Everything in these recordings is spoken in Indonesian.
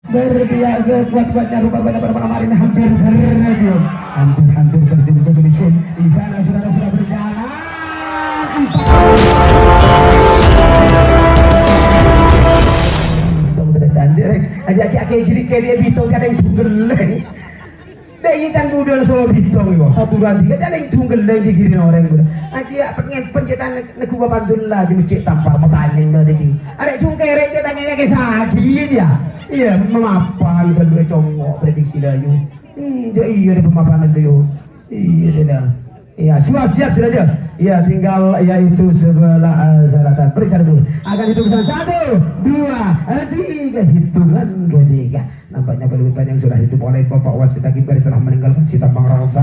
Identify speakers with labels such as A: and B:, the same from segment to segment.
A: berbiasa kuat-kuatnya rupa pada malam hari ini hampir terjun, hampir terjun ke Beliskin. Di sana saudara sudah berjalan. Tunggu berjanjir, aja aki-aki jadi kayak dia bitong kadang tunggeleng. Dai kan budal solo bitong yo, 1 2 3 kadang tunggeleng dikirim orang budak. Aja pengen pencetan neku babandul lah di masjid tampar matanyeng dah di. Ada cungkere dia tanya ke sagi dia. Iya, memapal kedua congok prediksi layu. Iya ada pemaparan itu. Iya dah. Iya, siap sudah dia. Iya, tinggal yaitu sebelah selatan. Periksa dulu. Akan hitung 1, 2, 3 hitungan ketiga. Nampaknya keluhan yang sudah hitung oleh Bapak Wasit Akibat setelah meninggalkan si Tambang Rasa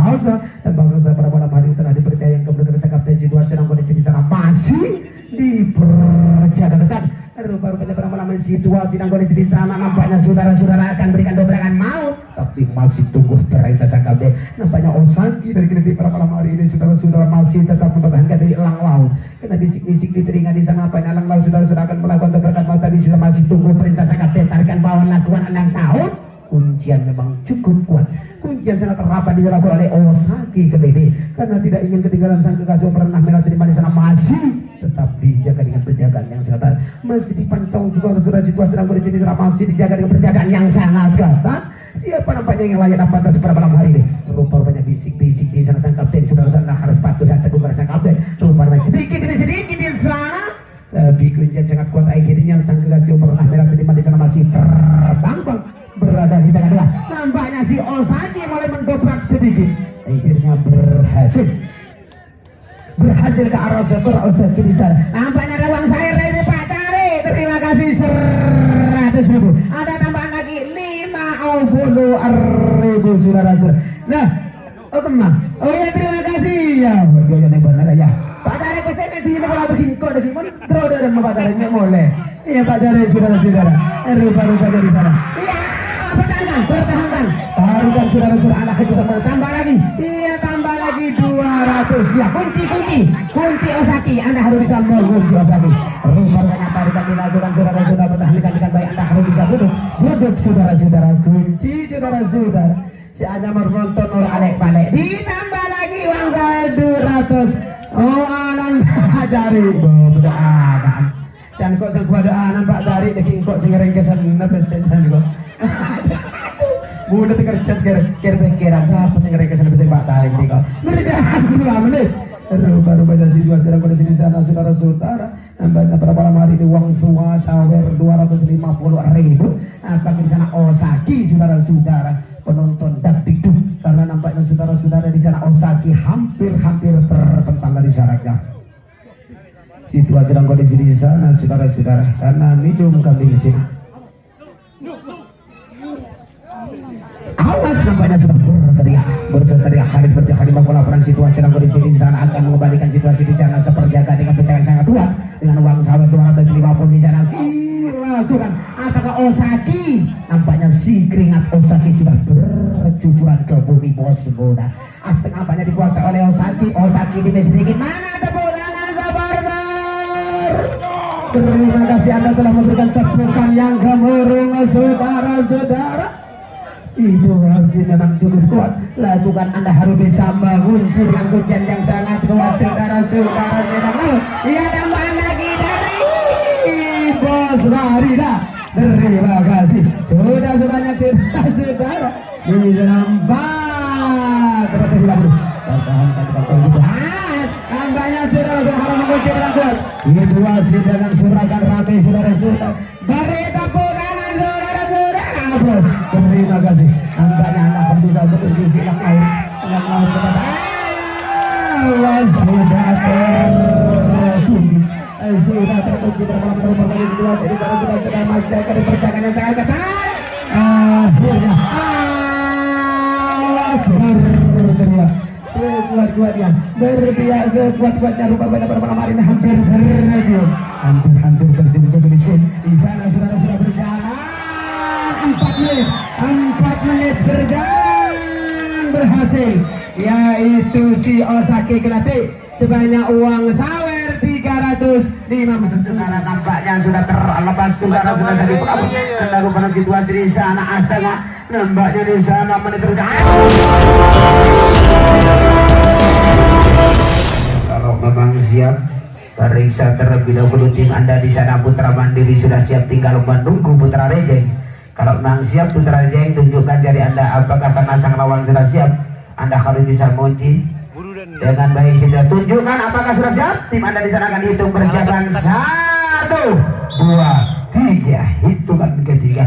A: dan Bang Rasa pada malam hari telah dipercaya yang kemudian kapten situasi dalam kondisi di sana masih diperjaga dekat. Rupa-rupanya pada malam situasi dan kondisi di sana nampaknya saudara-saudara akan berikan dobrakan maut, tapi masih tunggu perintah sang kapten. Nampaknya Osaki dari kritik pada malam hari ini saudara-saudara masih tetap mempertahankan dari elang laut. Karena bisik-bisik di telinga di sana nampaknya elang laut saudara-saudara akan melakukan dobrakan maut, tapi sudah masih tunggu perintah sang kapten. Tarikan bawah lakukan elang tahun. Kuncian memang cukup kuat. Kuncian sangat rapat dilakukan oleh Osaki Kedede karena tidak ingin ketinggalan sang kekasih pernah merah terima di sana masih tetap dijaga dengan penjagaan yang sangat masih dipantau juga sudah situasi dalam kondisi ini masih dijaga dengan penjagaan yang sangat ketat. Siapa nampaknya yang layak dapat atas pada malam hari ini? Rupa-rupanya bisik-bisik di sana sang kapten sudah harus patuh dan teguh pada sang kapten. Rupa-rupanya sedikit di sana. Tapi kuncian sangat kuat akhirnya sang kekasih pernah merah terima di sana masih terbang berada di tengah-tengah. Nampaknya si Osaki mulai mendobrak sedikit. Akhirnya berhasil ke arah sebelah Osaki di sana. Nampaknya ada uang saya dari Pak Cari. Terima kasih 100.000. Ada tambahan lagi 50.000 saudara-saudara. Nah, teman. Oh ya terima kasih ya. Berjodoh yang benar ya. Pak Cari pesannya di mana bikin kode di mana? Terus dan Pak Cari boleh. Iya Pak Cari saudara-saudara. Rupa-rupa dari sana. Iya. Pertahankan taruhkan saudara-saudara anak itu sama tambah lagi. Iya tambah lagi 200 ya. Kunci Osaki Anda harus bisa mengunci Osaki. Rupanya taruhkan dilakukan saudara-saudara pertahankan dengan baik. Anda harus bisa duduk saudara-saudara. Kunci saudara-saudara si Anda menonton Nur Alek Palek ditambah lagi uang saya 200. Oh anan Cari bedakan dan kok sang kuadaan Pak Cari daging kok sing rengkesan nepesen kok. Mudah kerjaan kira-kira siapa sih ngerekesan bisa Pak Tarik nih kok berjalan 2 menit. Rupanya situasi dalam kondisi di sana saudara-saudara. Nampaknya pada malam hari ini uang semua sawer 250.000. Apakah di sana Osaki saudara-saudara penonton dikduk karena nampaknya saudara-saudara di sana Osaki hampir terpental dari syaratnya. Situasi dalam kondisi di sana saudara-saudara karena minum kambing di sini. Awas nampaknya sudah berteriak kali melakukan situasi dalam kondisi di sana akan mengembalikan situasi di sana seperjaga dengan penjagaan sangat kuat dengan uang sahabat 250 di sana silakan. Apakah Osaki nampaknya si keringat Osaki sudah bercucuran ke bumi bos boda. Asteng nampaknya dikuasai oleh Osaki di sedikit mana tepuk tangan sabar. Terima kasih Anda telah memberikan tepukan yang gemuruh saudara-saudara. Itu masih memang cukup kuat. Lakukan Anda harus bisa mengunci dengan kuncian yang sangat kuat saudara-saudara. Ia tambahan lagi dari Bos Marida. Terima kasih sudah sebanyak saudara di nampak tampaknya saudara-saudara harus mengunci dengan kuat. Itu masih dengan surakan rame saudara-saudara. Beri tepuk tangan saudara-saudara. Terima kasih. Nampaknya Anda akan bisa berisi elang laut Allah sudah tertuju. Sudah tertuju dalam perubahan ini kedua. Jadi kalau sudah masuk ke perjalanan yang sangat ketat. Akhirnya Allah berteriak sekuat-kuatnya berbiasa sekuat-kuatnya rupanya pada malam hari ini hampir terjun ke Beliskin. Di sana saudara-saudara berjalan 4 menit berjalan berhasil yaitu si Osaki Kedate sebanyak uang sawer 300 250 saudara nampaknya sudah terlepas saudara sudah jadi pelabur anda rupanya situasi di sana Astaga nampaknya di sana menit terus kalau memang siap periksa terlebih dahulu tim anda di sana. Putra Mandiri sudah siap tinggal menunggu Putra Rejeng. Kalau memang siap Putra Rejeng tunjukkan jari anda apakah karena sang lawan sudah siap anda harus bisa menguji dengan baik saja. Tunjukkan apakah sudah siap. Tim anda di sana akan dihitung persiapan 1, 2, 3. Hitungan ketiga.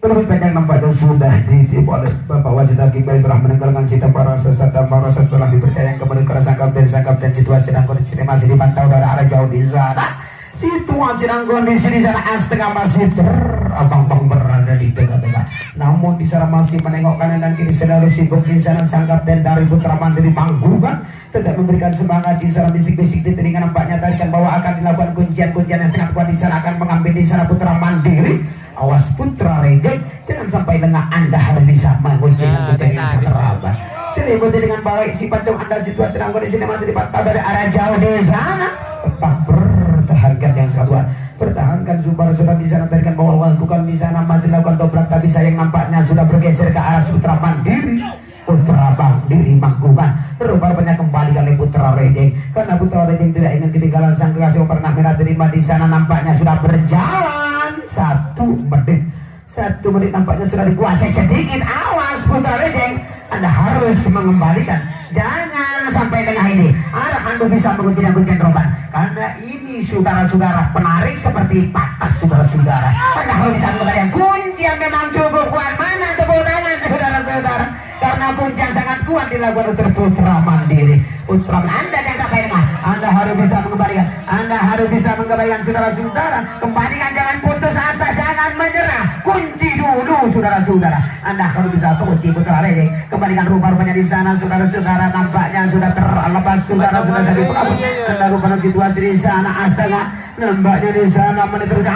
A: Lebih panjang nampaknya sudah ditip oleh Bapak Wasit Hakim Bayi setelah meninggalkan si Tambarasa setelah dipercaya kepada sang kapten situasi dan kondisi ini masih dipantau dari arah jauh di sana. Situasi dan kondisi di sana Astaga masih terabang-abang berada di tengah-tengah. Namun di sana masih menengok kanan dan kiri selalu sibuk di sana sang kapten dari Putra Mandiri Manggungan tetap memberikan semangat di sana bisik-bisik di telinga nampaknya tarikan bahwa akan dilakukan kuncian-kuncian yang sangat kuat di sana akan mengambil di sana Putra Mandiri. Awas Putra Rejeng jangan sampai lengah anda harus bisa mengunci dan yang sangat terabah. Selimuti dengan baik si patung anda situasi dan kondisi ini masih dipantau dari arah jauh di sana. Tetap pertahankan yang sangat kuat. Pertahankan saudara-saudara di sana tarikan bawah lakukan di sana masih lakukan dobrak tapi sayang nampaknya sudah bergeser ke arah Putra Mandiri. Putra Mandiri Manggungan rupanya kembali kali Putra Rejeng karena Putra Rejeng tidak ingin ketinggalan sang kekasih pernah merah terima di sana nampaknya sudah berjalan 1 menit nampaknya sudah dikuasai sedikit. Awas Putra Rejeng anda harus mengembalikan jangan sampai tengah ini anda bisa mengunci dan kuncian teroban karena ini saudara-saudara penarik seperti patas saudara-saudara anda harus bisa mengembalikan kuncian memang cukup kuat mana tepuk tangan saudara-saudara karena kuncian sangat kuat dilakukan oleh Putra Mandiri. Putra anda jangan sampai tengah anda harus bisa mengembalikan saudara-saudara kembalikan jangan putus asa jangan menyerah kunci dulu saudara-saudara anda harus bisa mengunci Putra Rejeng kembalikan rupa-rupanya di sana saudara-saudara nampaknya sudah terlepas saudara-saudara jadi pelabur anda rupanya situasi di sana Astaga nampaknya di sana menit terus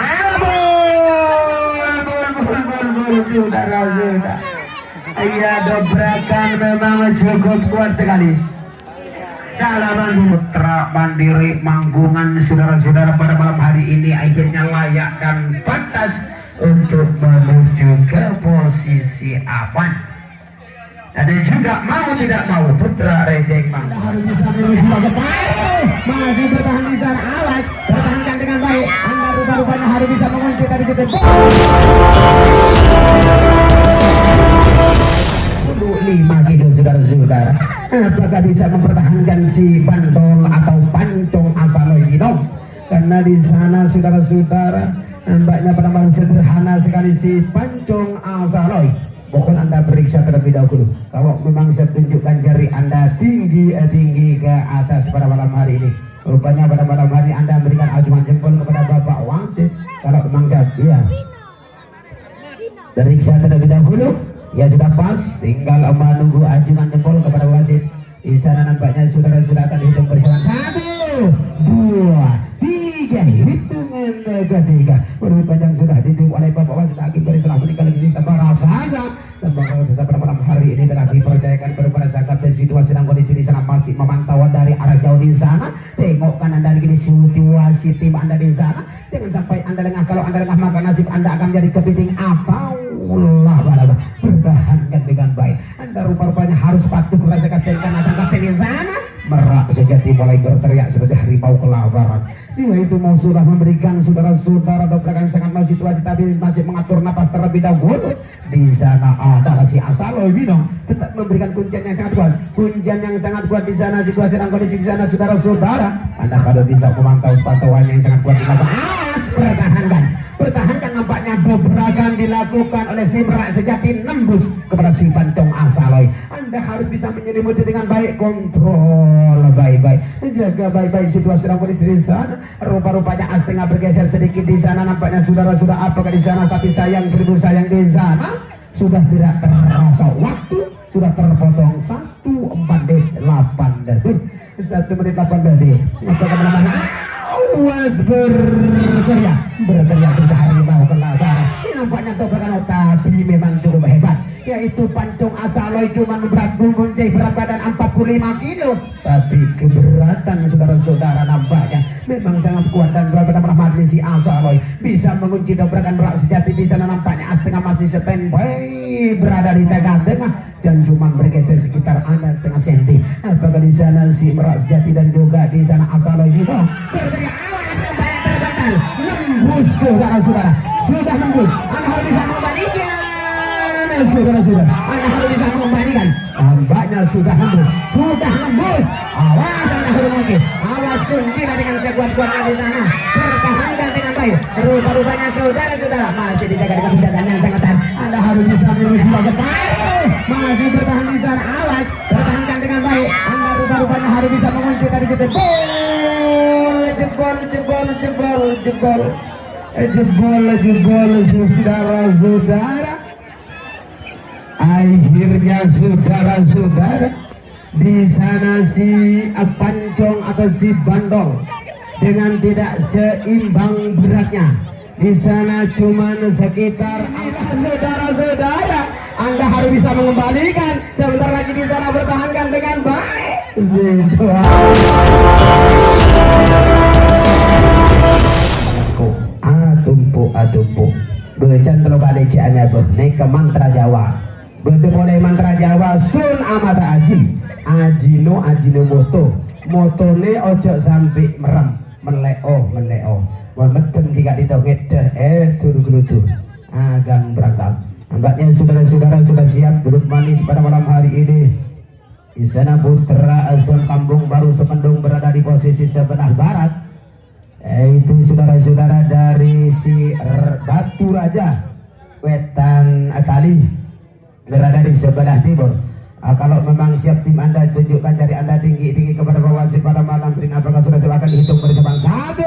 A: saudara-saudara iya dobrakan memang cukup kuat sekali. Salaman Putra Mandiri Manggungan saudara-saudara pada malam hari ini akhirnya layak dan pantas untuk menuju ke posisi aman. Dan juga mau tidak mau Putra Rejeng Manggungan harus bisa menuju ke masih bertahan di sana. Awas pertahankan dengan baik anda rupa-rupanya harus bisa mengunci dari situ. 5 kilo saudara-saudara apakah bisa mempertahankan si Pantol atau Pancong Asaloy Gino karena di sana saudara-saudara nampaknya pada malam sederhana sekali si Pancong Asaloy. Mohon anda periksa terlebih dahulu kalau memang saya tunjukkan jari anda tinggi ke atas pada malam hari ini. Rupanya pada malam hari anda berikan ajuan jempol kepada Bapak Wasit kalau memang ya periksa terlebih dahulu. Ya sudah pas, tinggal menunggu ajuan jempol kepada wasit. Di sana nampaknya saudara-saudara akan dihitung bersama 1, 2, 3. Hitungan ketiga. Berubah panjang sudah dihitung oleh Bapak Wasit Hakim Bayi setelah meninggal di Tambarasa pada malam hari ini telah dipercayakan kepada sang kapten situasi dan kondisi di sana masih memantau dari arah jauh di sana. Tengok kanan dan kiri situasi tim anda di sana. Jangan sampai anda lengah. Kalau anda lengah maka nasib anda akan menjadi kepiting atau pertahankan dengan baik. Anda rupa-rupanya harus patuh kepada kapten karena sang kapten di sana merak sejati mulai berteriak seperti harimau kelaparan. Sehingga itu mau sudah memberikan saudara-saudara dobrakan sangat mau situasi tapi masih mengatur napas terlebih dahulu. Di sana adalah si Asaloy Bino tetap memberikan kuncian yang sangat kuat. Kuncian yang sangat kuat di sana situasi dan kondisi di sana saudara-saudara. Anda kalau bisa memantau pantauan yang sangat kuat di sana. Pertahankan nampaknya dobrakan dilakukan oleh si merak sejati nembus kepada si Pancong Asaloy. Anda harus bisa menyelimuti dengan baik, kontrol baik-baik, jaga baik-baik situasi dan kondisi di sana. Rupa-rupanya Astengah bergeser sedikit di sana nampaknya saudara-saudara apakah di sana tapi sayang seribu sayang di sana sudah tidak terasa waktu sudah terpotong 1 menit 8 detik. Awas berteriak sudah harimau kelaparan. Nampaknya dobrakan tapi memang cukup hebat. Yaitu Pancong Asaloy cuma berat badan 45 kilo. Tapi keberatan saudara-saudara nampaknya memang kuat dan dua benar mati si Asaloy bisa mengunci dobrakan berat sejati di sana. Nampaknya Astengah masih standby berada di tengah-tengah dan cuma bergeser sekitar ada setengah senti. Apakah di sana si Merak Sejati dan juga di sana Asaloy di bawah berteriak awas nampaknya terbental nembus saudara-saudara, sudah nembus. Anda harus bisa membalikan saudara-saudara, Anda harus bisa membalikan. Tampaknya sudah nembus. Awas Anda harus mungkin, awas kunci dengan sekuat-kuatnya di sana. Pertahankan dengan baik. Rupa-rupanya saudara-saudara masih dijaga dengan penjagaan yang sangat tahan. Anda harus bisa menuju separuh. Masih bertahan di sana. Awas, pertahankan dengan baik. Anda rupa-rupanya harus bisa mengunci dari situ. Jebol, saudara-saudara. Akhirnya saudara-saudara di sana si Pancong atau si Bandol dengan tidak seimbang beratnya. Di sana cuma sekitar saudara-saudara. Anda harus bisa mengembalikan. Sebentar lagi di sana bertahankan dengan baik. Atumpu. Becan terlalu balik ciannya naik ke mantra Jawa. Betul mulai mantra Jawa sun amata ajino motone ojo sampai merem menleo memetem tidak ditongit turu agang berangkat. Nampaknya saudara-saudara sudah siap duduk manis pada malam hari ini. Di sana Putra Son Kampung Baru Semendung berada di posisi sebelah barat. Itu saudara-saudara dari si Batu Raja Wetan Kali berada di sebelah timur. Kalau memang siap tim Anda, tunjukkan jari Anda tinggi kepada bawah pada malam ini. Apakah sudah silakan dihitung bersama? 1,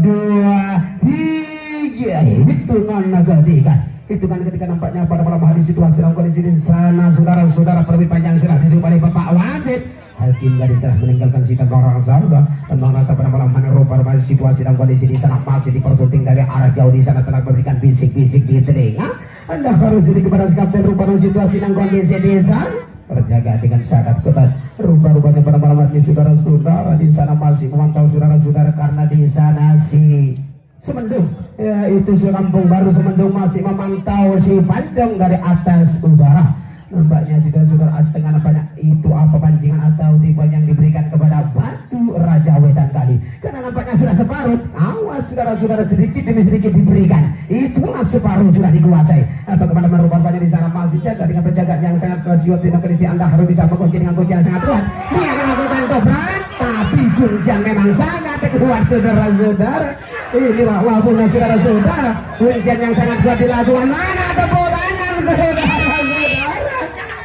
A: 2, 3. Hitungan ketiga. Hitungan ketika nampaknya pada malam hari situasi dalam kondisi di sana saudara-saudara lebih panjang sudah duduk oleh Bapak Wasit. Hakim garis telah meninggalkan si Tembang Raksasa. Tembang Raksasa pada malam hari rupa-rupanya situasi dalam kondisi di sana masih dipersunting dari arah jauh di sana telah memberikan bisik-bisik di telinga. Anda harus jadi kepada kapten rupa-rupanya situasi dan kondisi di sana terjaga dengan sangat ketat. Rupa-rupanya pada malam hari saudara-saudara di sana masih memantau saudara-saudara karena di sana si Semendung itu Kampung Baru Semendung masih memantau si Pancong dari atas udara. Nampaknya saudara-saudara setengah nampaknya itu apa pancingan atau tipe yang diberikan kepada Batu Raja Wetan Kali. Karena nampaknya sudah separuh. Awas saudara-saudara, sedikit demi sedikit diberikan. Itulah separuh sudah dikuasai. Atau kemana-mana rupanya di sana masih jaga dengan penjagaan yang sangat prasiot. Dengan kondisi Anda harus bisa mengunci dengan kunci yang sangat kuat. Dia melakukan dobrak, tapi kuncian memang sangat kuat saudara-saudara. Inilah wabungnya saudara-saudara. Kuncian yang sangat kuat dilakukan. Mana tepuk tangan saudara-saudara.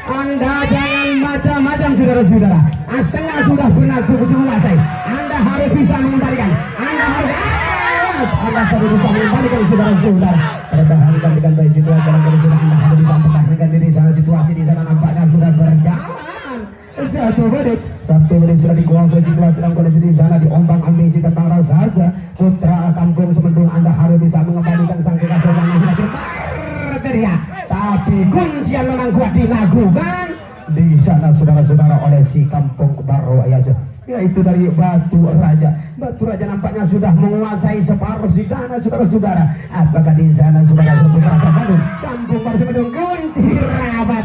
A: Anda jangan macam-macam saudara-saudara. Setengah sudah benar menguasai. Anda harus bisa mengembalikan. Anda harus bisa mengembalikan saudara-saudara. Pertahankan dengan baik situasi dalam kondisi Anda harus bisa mempertahankan diri sana. Situasi di sana nampaknya sudah berjalan. Satu menit sudah dikuasai situasi dalam kondisi di sana diombang-ambing si Tembang Raksasa. Putra Kampung Semendung Anda harus bisa mengembalikan sang kekasih yang sudah berteriak. Tapi kuncian memang kuat dilakukan di sana saudara-saudara oleh si Kampung Baru yaitu dari Batu Raja. Batu Raja nampaknya sudah menguasai separuh di sana saudara-saudara. Apakah di sana saudara-saudara Bandung Kampung Baru Semendung kunci rapat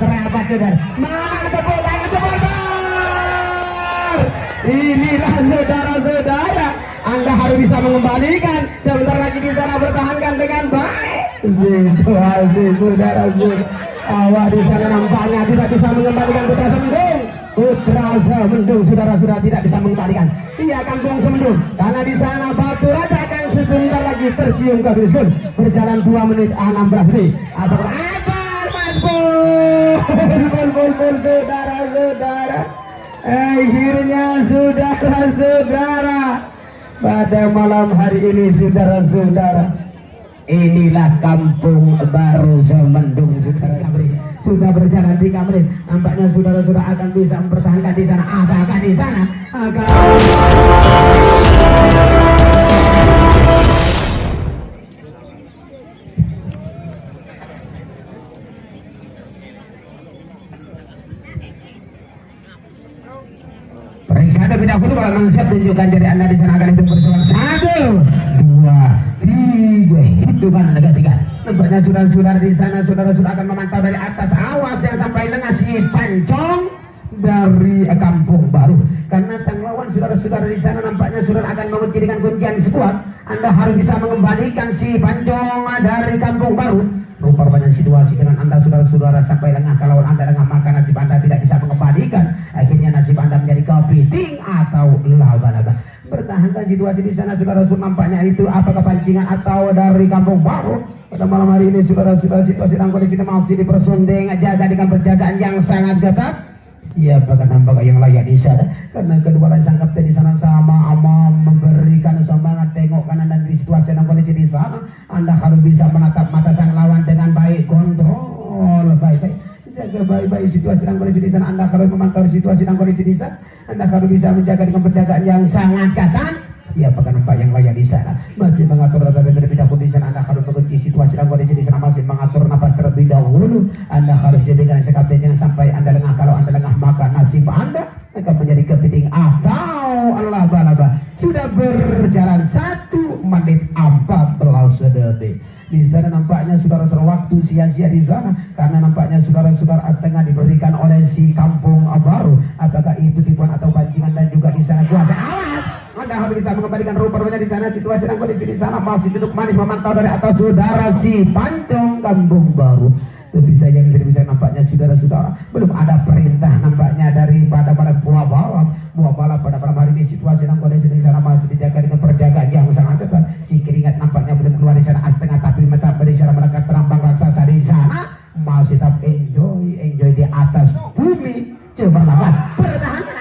A: saudara. Mana tepuk tangan sebentar. Inilah saudara-saudara. Anda harus bisa mengembalikan. Sebentar lagi di sana bertahankan dengan baik. Situasi saudara-saudara. Awak di sana nampaknya tidak bisa mengembalikan Putra Semendung. Putra Semendung saudara-saudara tidak bisa mengembalikan. Iya Kampung Semendung. Karena di sana Batu Raja akan sebentar lagi tercium ke Brisbane. Berjalan 2 menit 16 detik. Atau Pul saudara-saudara. Akhirnya saudara-saudara pada malam hari ini saudara-saudara. Inilah Kampung Baru Semendung saudara. Sudah berjalan 3 menit. Nampaknya saudara-saudara akan bisa mempertahankan di sana. Apakah di sana akan periksa terlebih dahulu kalau memang siap tunjukkan jari anda di sana akan itu bersama 1, 2, 3 hitungan ketiga. Nampaknya saudara-saudara di sana saudara-saudara akan memantau dari atas, awas jangan sampai lengah si pancong dari Kampung Baru karena sang lawan saudara-saudara di sana nampaknya saudara akan menjadikan kuncian sekuat. Anda harus bisa mengembalikan si pancong dari Kampung Baru. Rupanya situasi dengan anda saudara-saudara sampai lengah, kalau anda lengah maka nasib anda tidak bisa mengembalikan, akhirnya nasib anda menjadi kepiting atau laba-laba. Pertahankan situasi di sana saudara-saudara, nampaknya itu apakah pancingan atau dari Kampung Baru. Pada malam hari ini saudara-saudara situasi dan kondisi masih dipersunding, jaga dengan penjagaan yang sangat ketat. Siapakah nampaknya yang layak di sana? Karena kedua sang kapten di sana sama memberikan semangat, tengok kanan dan di situasi dan kondisi di sana. Anda harus bisa menatap mata sang lawan dengan baik, kontrol baik-baik, jaga baik-baik situasi dan kondisi di sana. Anda harus memantau situasi dan kondisi di sana. Anda harus bisa menjaga dengan penjagaan yang sangat ketat. Siapakah nampak yang layak di sana? Masih mengatur terlebih dahulu di sana. Anda harus mengunci situasi dan kondisi di sana. Masih mengatur napas terlebih dahulu. Anda harus jadikan sekapten jangan sampai anda lengah. Kalau anda lengah maka nasib anda akan menjadi kepiting atau laba-laba. Sudah berjalan 1 menit 14 detik. Di sana nampaknya saudara-saudara waktu sia-sia di sana karena nampaknya saudara-saudara setengah diberikan oleh si Kampung Baru. Apakah itu tipuan atau pancingan dan juga di sana kuasa awas. Anda harus bisa mengembalikan rupanya di sana situasi dan kondisi di sana masih duduk manis memantau dari atas saudara si pancong Kampung Baru. Lebih sayang bisa nampaknya saudara-saudara belum ada perintah nampaknya daripada buah balap pada malam hari ini. Situasi dan kondisi di sana masih dijaga dengan perjagaan yang sangat ketat. Si keringat nampaknya belum keluar di sana setengah, tapi mata di sana mereka terambang raksasa di sana masih tetap enjoy di atas bumi. Coba lawan pertahanan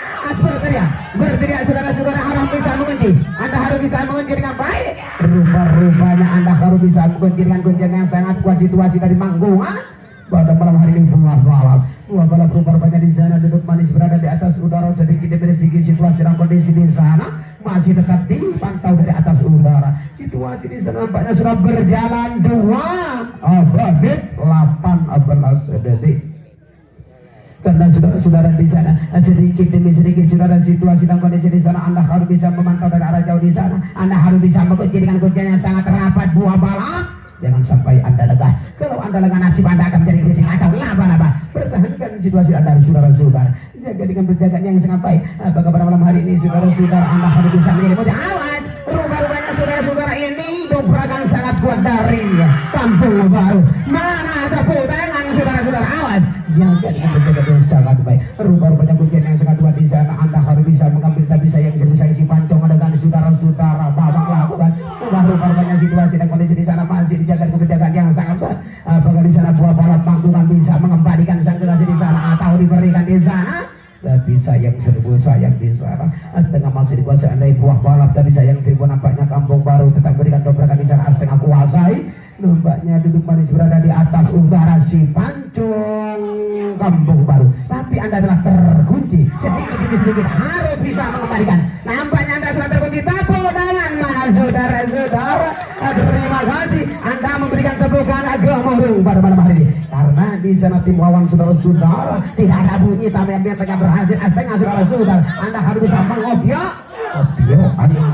A: berteriak saudara-saudara harus bisa mengunci. Anda harus bisa mengunci dengan baik. Rupanya Anda harus bisa mengunci dengan kuncian yang sangat kuat. Situasi dari Manggungan pada malam hari ini buah balap rupanya di sana duduk manis berada di atas udara sedikit demi sedikit. Situasi dan kondisi di sana masih tetap dipantau dari atas udara. Situasi di sana nampaknya sudah berjalan 2 menit 18 detik. Karena saudara-saudara di sana sedikit demi sedikit saudara situasi dan kondisi di sana Anda harus bisa memantau dari arah jauh di sana. Anda harus bisa mengunci dengan kuncian yang sangat rapat buah balap. Jangan sampai Anda lengah. Kalau Anda lengah nasib Anda akan menjadi kepiting atau laba-laba. Pertahankan situasi Anda saudara-saudara. Jaga dengan penjagaan yang sangat baik. Apakah pada malam hari ini saudara-saudara Anda harus bisa menjadi mudah. Awas. Rupanya saudara-saudara ini dobrakan sangat kuat dari Kampung Baru. Mana tepuk tangan saudara-saudara, awas. Jaga dengan penjagaan yang sangat baik. Rupanya kuncian yang sangat kuat di sana. Anda harus bisa mengambil tapi sayang si pancong dengan saudara-saudara babak lakukan. Rupanya situasi dan kondisi di sana masih dijaga dengan penjagaan yang sangat kuat. Apakah di sana buah balap Manggungan bisa mengembalikan sang generasi di sana atau diberikan di sana? Tapi sayang di sana setengah masih dikuasai andai buah balap, tapi sayang seribu nampaknya Kampung Baru tetap berikan dobrakan di sana setengah kuasai. Nampaknya duduk manis berada di atas udara si pancong Kampung Baru, tapi Anda telah terkunci sedikit demi sedikit harus bisa mengembalikan. Nampaknya Anda sudah terkunci. Tepuk tangan mana saudara-saudara. Terima kasih Anda memberikan tepukan gemuruh pada malam hari ini karena di sana tim lawan saudara-saudara tidak ada bunyi tapi yang berhasil setengah saudara-saudara. Anda harus bisa mengopiok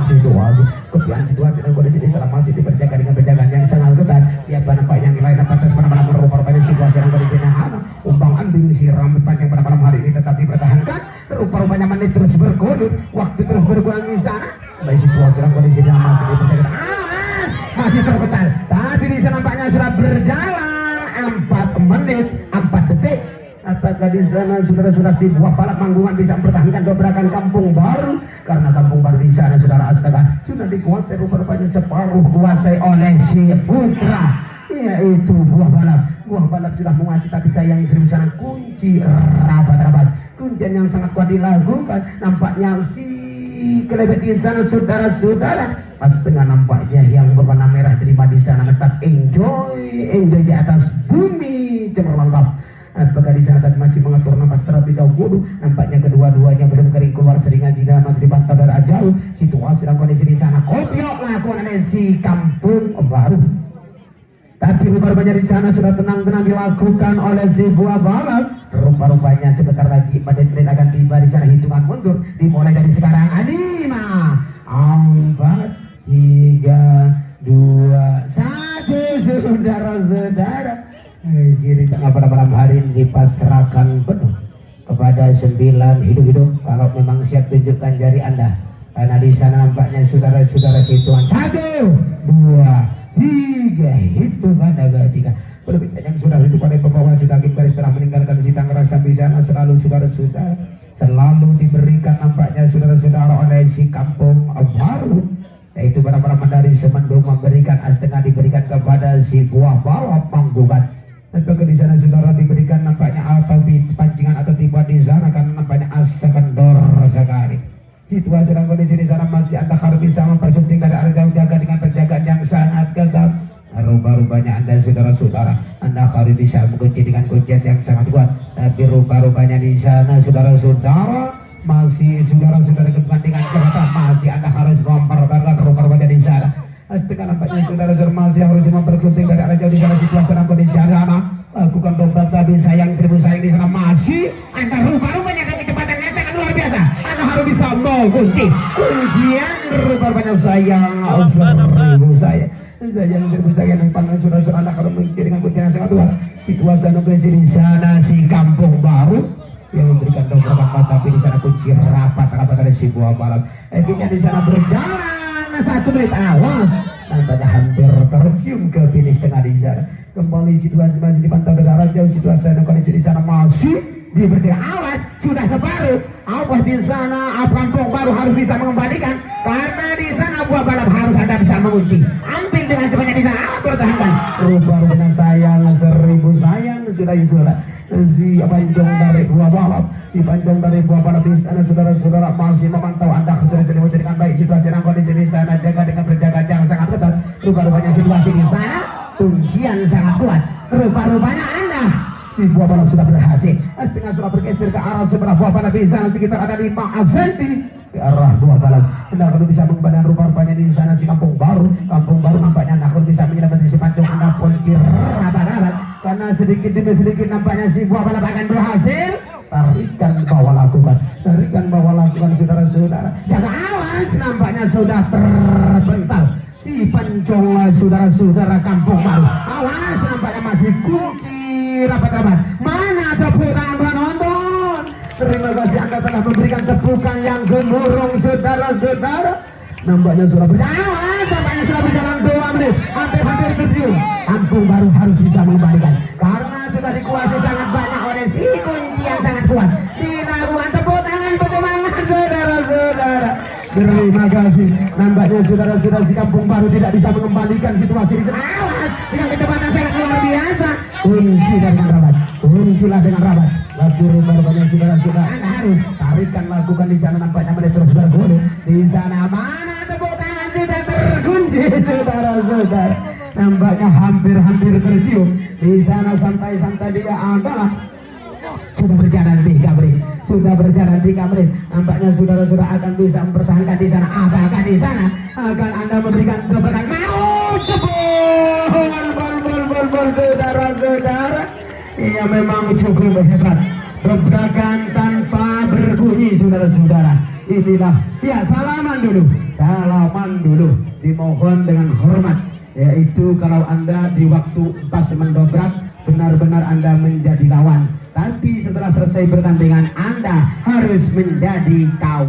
A: situasi dan kondisi di sana masih diperjaga dengan penjagaan yang sangat ketat. Siapa nampak yang lain dapat atas pada malam rupanya situasi dan kondisi yang umpang ambing siram panjang pada malam hari ini tetap dipertahankan. Rupanya menit terus bergulir, waktu terus bergulir di sana. Baik situasi dan kondisi yang masih diperjaga. Awas, masih terpetal. Tapi di sana nampaknya sudah berjalan 4 menit 4 detik. Apakah di sana saudara-saudara si buah balap Manggungan bisa mempertahankan dobrakan Kampung Baru? Karena Kampung Baru di sana saudara astaga sudah dikuasai rupanya separuh kuasai oleh si putra, yaitu buah balap. Buah balap sudah menguasai tapi sayang seribu sana kunci rapat-rapat. Kuncian yang sangat kuat dilakukan. Nampaknya si kelebet di sana saudara-saudara setengah nampaknya yang berwarna merah terima di sana tetap enjoy di atas bumi cemerlang. Apakah di sana tadi masih mengatur nafas terlebih dahulu? Nampaknya kedua-duanya belum kering keluar seringan jika masih dipantau dari jauh. Situasi dan kondisi di sana kopiok lakukan oleh si Kampung Baru. Tapi rupa-rupanya di sana sudah tenang-tenang dilakukan oleh si buah balap. Rupa-rupanya sebentar lagi menit-menit akan tiba di sana, hitungan mundur dimulai dari sekarang. 5, 4, 3, 2, 1. Saudara-saudara, kiri tengah pada malam hari ini dipasrahkan penuh kepada 9 hidup-hidup. Kalau memang siap tunjukkan jari Anda, karena di sana nampaknya saudara-saudara hitungan 1, 2, 3, hitungan agak 3. Perbincangan yang sudah itu pada pembawa si Hakim Garis telah meninggalkan si Tangerang sampai sana. Selalu saudara-saudara selalu diberikan nampaknya saudara-saudara oleh si Kampung Baru, yaitu para-para dari Semendung memberikan setengah diberikan kepada si buah balap Manggubat. Tentu di sana saudara diberikan nampaknya atau di pancingan atau tiba di sana karena nampaknya kendor sekali. Situasi dan kondisi di sana masih Anda harus bisa mempersunting dari arah jauh, jaga dengan penjagaan yang sangat ketat. Rupa-rupanya Anda saudara-saudara, Anda harus bisa mengunci dengan kuncian yang sangat kuat. Tapi rupa-rupanya di sana saudara-saudara masih saudara-saudara kepentingan kereta masih Anda harus memperbarkan rupa-rupanya di sana. Setengah nampaknya saudara-saudara masih harus mempergunting dari arah jauh di sana. Situasi dan kondisi sana lakukan dobrak tapi sayang 1000 sayang di sana masih Anda rupa-rupanya dengan kecepatannya sangat luar biasa. Anda harus bisa mengunci kuncian rupa-rupanya sayang 1000 sayang. Sayang 1000 sayang yang pandang saudara-saudara Anda harus mengunci dengan kuncian yang sangat luar. Situasi dan kondisi di sana si Kampung Baru yang memberikan dobrakan tapi di sana kunci rapat dari si buah balap. Akhirnya di sana berjalan 1 menit, awas nampaknya hampir tercium ke finish tengah di sana. Kembali situasi masih dipantau dari arah jauh. Situasi dan kondisi di sana masih diberikan, awas sudah separuh. Apa di sana Kampung Baru harus bisa mengembalikan karena di sana buah balap harus Anda bisa mengunci. Ambil dengan sebanyak di sana, pertahankan. Rupa-rupanya sayang 1000 sayang sudah si Panjang dari buah balap, si Panjang dari buah balap di sana saudara-saudara masih memantau Anda harus dengan baik. Situasi dan kondisi di sana jaga dengan penjagaan yang sangat ketat. Rupa-rupanya situasi di sana kuncian sangat kuat. Rupa-rupanya Anda si buah balap sudah berhasil. Setengah sudah bergeser ke arah sebelah buah balap di sana sekitar ada 5 cm ke arah buah balap. Anda kalau bisa mengembalikan rupa-rupanya di sana si Kampung Baru. Kampung Baru nampaknya Anda kalau bisa menyelamatkan si Panjang. Anda pun rapat-rapat karena sedikit demi sedikit nampaknya si buah balap akan berhasil. Tarikan bawah lakukan, tarikan bawah lakukan saudara-saudara. Jangan awas nampaknya sudah terbental si Pancong saudara-saudara Kampung Baru. Awas nampaknya masih kunci rapat-rapat. Mana tepuk tangan penonton? Terima kasih Anda telah memberikan tepukan yang gemuruh saudara-saudara. Nampaknya sudah berjalan, nampaknya sudah berjalan 2 menit, hampir tercium. Kampung Baru harus bisa mengembalikan karena sudah dikuasai sangat banyak oleh si kunci yang sangat kuat. Dinaruhan tepuk tangan bersemangat saudara-saudara. Terima kasih. Nampaknya saudara-saudara si Kampung Baru tidak bisa mengembalikan situasi di sana. Awas dengan kecepatan sangat luar biasa. Kunci dengan rapat, kuncilah dengan rapat. Lagi rupa-rupanya saudara-saudara Anda harus tarikan lakukan di sana. Nampaknya mereka terus bergulir di sana. Mana tepuk tangan sudah terkunci saudara-saudara. Nampaknya hampir tercium di sana. Santai-santai dia adalah sudah berjalan 3 menit. Sudah berjalan 3 menit. Nampaknya saudara-saudara akan bisa mempertahankan di sana. Apakah di sana akan Anda memberikan dobrakan? Mau bol saudara-saudara. Ia memang cukup hebat. Dobrakan tanpa berbunyi saudara-saudara. Inilah ya, salaman dulu. Dimohon dengan hormat, yaitu kalau Anda di waktu pas mendobrak benar-benar Anda menjadi lawan. Tapi setelah selesai pertandingan Anda harus menjadi kawan.